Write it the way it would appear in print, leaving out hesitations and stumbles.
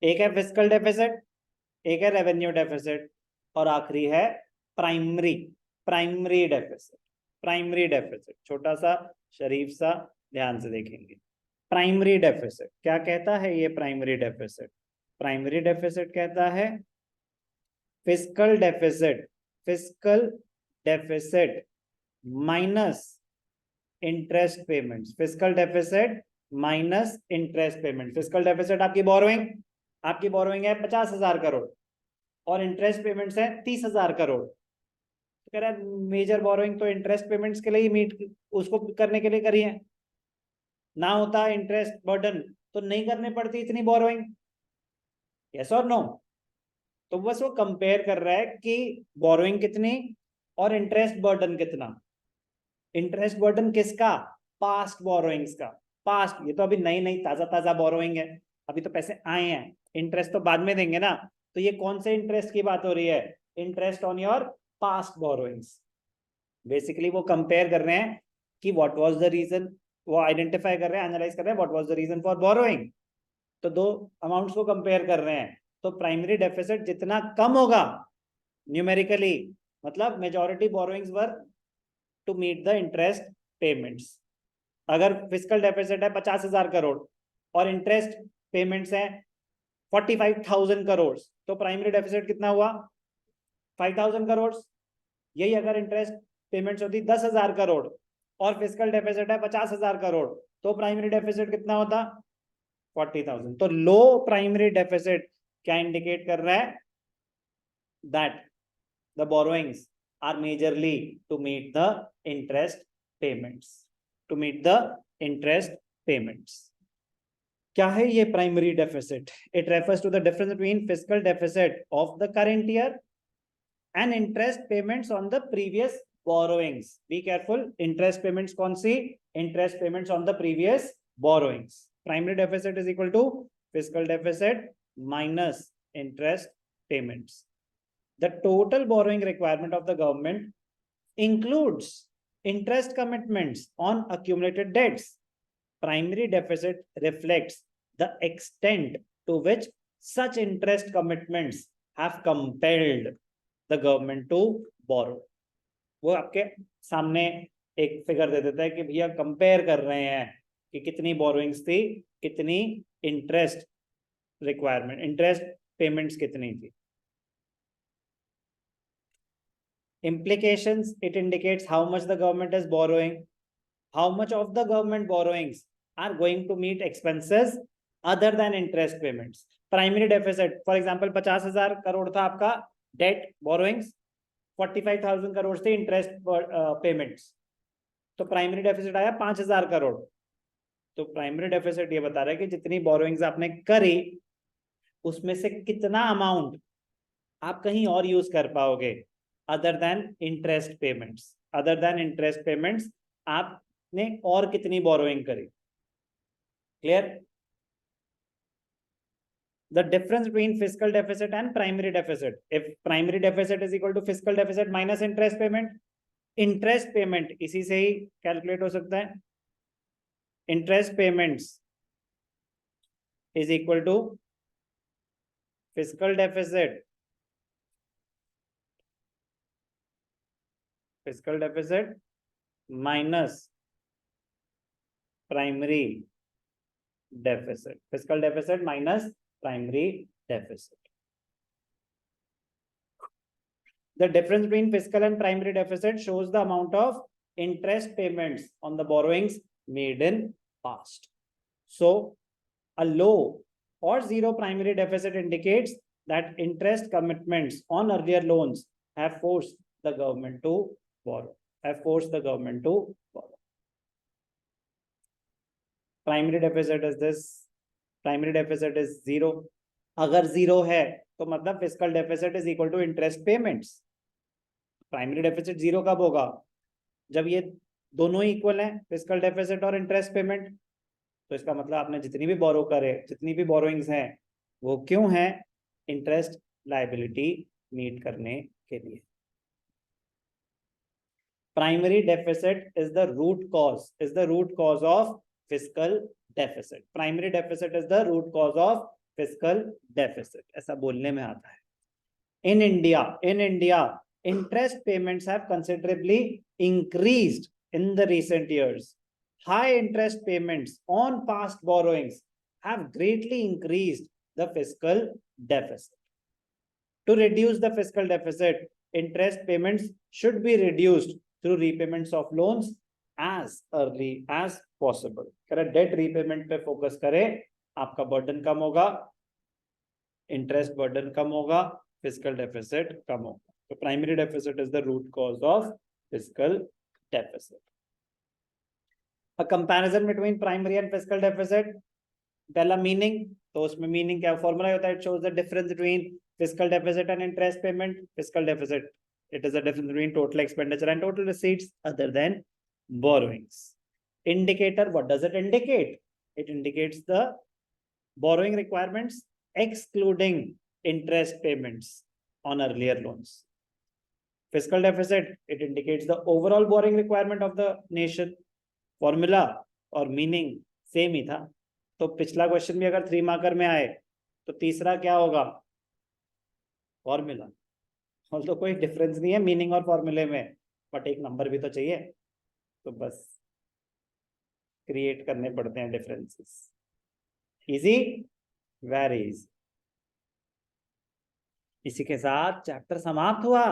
एक है fiscal deficit, एक है रेवेन्यू डेफिसिट, और आखिरी है primary primary deficit. Primary deficit छोटा सा शरीफ सा, ध्यान से देखेंगे। प्राइमरी डेफिसिट क्या कहता है? ये प्राइमरी डेफिसिट, प्राइमरी डेफिसिट कहता है fiscal deficit, fiscal deficit minus interest payments, fiscal deficit minus interest payment. Fiscal deficit आपकी बोरोइंग, आपकी बोरोइंग है 50,000 करोड़ और इंटरेस्ट पेमेंट्स है 30,000 करोड़। तो कह रहा है मेजर बोरोइंग तो इंटरेस्ट पेमेंट्स के लिए ही मीट, उसको करने के लिए करी है, ना होता इंटरेस्ट बर्डन तो नहीं करने पड़ती इतनी बोरोइंग। यस और नो? तो बस वो कंपेयर कर रहा है कि बोरोइंग कितनी और इंटरेस्ट बर्डन कितना। इंटरेस्ट बर्डन किसका? पास्ट बोरोइंग्स का। पास्ट, ये तो अभी नई नई ताजा ताजा बोरोइंग है, अभी तो पैसे आए हैं, इंटरेस्ट तो बाद में देंगे ना। तो ये कौन से इंटरेस्ट की बात हो रही है? Interest on your past borrowings. Basically वो कंपेयर कर रहे हैं कि व्हाट वाज द रीजन, वो आइडेंटिफाई कर रहे हैं, एनालाइज कर रहे हैं what was the reason for borrowing. तो दो अमाउंट्स को कंपेयर कर रहे हैं। तो प्राइमरी डेफिसिट जितना कम होगा न्यूमेरिकली, मतलब majority borrowings were to meet the interest payments. अगर फिस्कल डेफिसिट है 50,000 करोड़ और इंटरेस्ट पेमेंट्स है 45,000 करोड़, तो प्राइमरी डेफिसिट कितना हुआ? 5,000 करोड़। यही अगर इंटरेस्ट पेमेंट्स होती 10,000 करोड़ और फिस्कल डेफिसिट है 50,000 करोड़, तो प्राइमरी डेफिसिट कितना होता? 40,000। तो लो प्राइमरी डेफिसिट क्या इंडिकेट कर रहा है? That the borrowings are majorly to meet the interest payments, to meet the interest payments. क्या है ये primary deficit? It refers to the difference between fiscal deficit of the current year and interest payments on the previous borrowings. Be careful, interest payments कौन सी? Interest payments on the previous borrowings. Primary deficit is equal to fiscal deficit minus interest payments. The total borrowing requirement of the government includes interest commitments on accumulated debts. Primary deficit reflects the extent to which such interest commitments have compelled the government to borrow. वो आपके सामने एक figure दे देता है कि भैया compare कर रहे हैं कि कितनी बोरोइंग्स थी, कितनी इंटरेस्ट रिक्वायरमेंट, इंटरेस्ट पेमेंट्स कितनी थी। implications, it indicates how much the government is borrowing, how much of the government borrowings are going to meet expenses other than interest payments. Primary deficit, for example 50,000 crore था आपका date borrowings, 45,000 crore से interest payments, तो primary deficit आया 5,000 करोड़। तो primary deficit ये बता रहा है कि जितनी बोरोइंग्स आपने करी उसमें से कितना अमाउंट आप कहीं और यूज कर पाओगे other than interest payments. Other than interest payments आपने और कितनी बोरोइंग करी। Clear? The difference between fiscal deficit and primary deficit. If primary deficit is equal to fiscal deficit minus interest payment, interest payment इसी से ही calculate हो सकता है। Interest payments is equal to fiscal deficit, fiscal deficit minus primary deficit, fiscal deficit minus primary deficit. The difference between fiscal and primary deficit shows the amount of interest payments on the borrowings made in past. So a low or zero primary deficit indicates that interest commitments on earlier loans have forced the government to borrow, have forced the government to borrow. Primary deficit is this, primary deficit is zero. अगर zero है तो मतलब fiscal deficit is equal to interest payments. Primary deficit zero कब होगा? जब ये दोनों ही इक्वल हैं, फिस्कल डेफिसिट और इंटरेस्ट पेमेंट। तो इसका मतलब आपने जितनी भी बोरो करे, जितनी भी बोरोइंग्स हैं, वो क्यों है? इंटरेस्ट लायबिलिटी मीट करने के लिए। Primary deficit is the root cause, is the root cause of fiscal deficit. Primary deficit is the root cause of fiscal deficit, ऐसा बोलने में आता है। In India, interest payments have considerably increased in the recent years. High interest payments on past borrowings have greatly increased the fiscal deficit. To reduce the fiscal deficit, interest payments should be reduced through repayments of loans as early as possible. अगर debt repayment पे focus करें, आपका burden कम होगा, interest burden कम होगा, fiscal deficit कम होगा. So primary deficit is the root cause of fiscal deficit. A comparison between primary and fiscal deficit. पहला meaning, तो उसमें मीनिंग क्या फॉर्मूला होता है? It shows the difference between fiscal deficit and interest payment. Fiscal deficit, it is the difference between total expenditure and total receipts other than borrowings. Indicator, what does it indicate? It indicates the borrowing requirements excluding interest payments on earlier loans. Fiscal deficit, it indicates the overall borrowing requirement of the nation. Formula और meaning same ही था. तो पिछला question भी अगर 3 marker में आए तो तीसरा क्या होगा? फॉर्मूला. और तो कोई डिफरेंस नहीं है मीनिंग और फॉर्मूले में, बट एक नंबर भी तो चाहिए, तो बस क्रिएट करने पड़ते हैं डिफरेंसेस. Easy, very easy. इसी के साथ चैप्टर समाप्त हुआ.